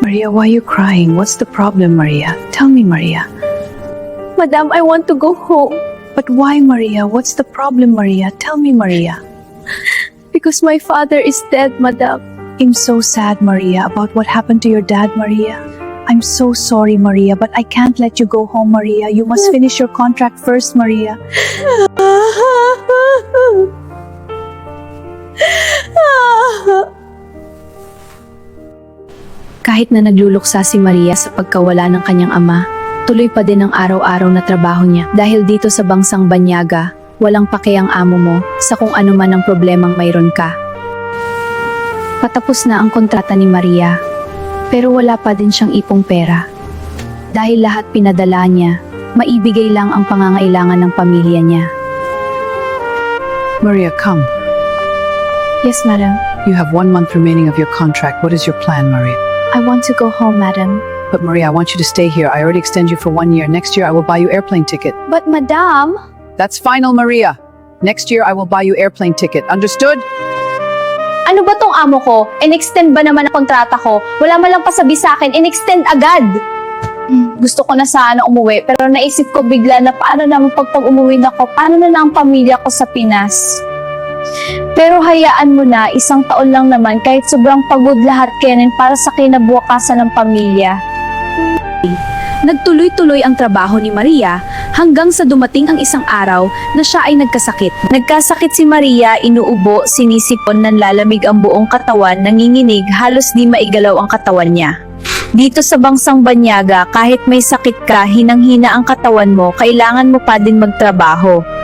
Maria, why are you crying? What's the problem, Maria? Tell me, Maria. Madam, I want to go home But why, Maria? What's the problem, Maria? Tell me, Maria. because my father is dead, Madam. I'm so sad, Maria, about what happened to your dad, Maria. I'm so sorry, Maria, but I can't let you go home, Maria. You must finish your contract first, Maria. Kahit na nagluluksa si Maria sa pagkawala ng kanyang ama, tuloy pa din ang araw-araw na trabaho niya dahil dito sa bansang Banyaga, walang pake ang amo mo sa kung ano man ang problemang mayroon ka. Patapos na ang kontrata ni Maria, pero wala pa din siyang ipong pera. Dahil lahat pinadala niya, maibigay lang ang pangangailangan ng pamilya niya. Maria, come. Yes, Madam. You have 1 month remaining of your contract. What is your plan, Maria? I want to go home, Madam. But Maria, I want you to stay here. I already extend you for 1 year. Next year, I will buy you airplane ticket. But Madam, That's final, Maria. Next year, I will buy you airplane ticket. Understood? ano ba tong amo ko? In-extend ba naman ang kontrata ko? Wala man lang pasabi sa akin, in-extend agad! Gusto ko na sana umuwi, pero naisip ko bigla na paano naman pag umuwi na ko, paano na lang ang pamilya ko sa Pinas? Pero hayaan mo na, 1 taon lang naman, kahit sobrang pagod lahat Kenin para sa kinabukasan ng pamilya. Nagtuloy-tuloy ang trabaho ni Maria hanggang sa dumating ang isang araw na siya ay nagkasakit. Nagkasakit si Maria, inuubo, sinisipon, nanlalamig ang buong katawan, nanginginig, halos di maigalaw ang katawan niya. Dito sa bansang Banyaga, kahit may sakit ka, hinang-hina ang katawan mo, kailangan mo pa din magtrabaho.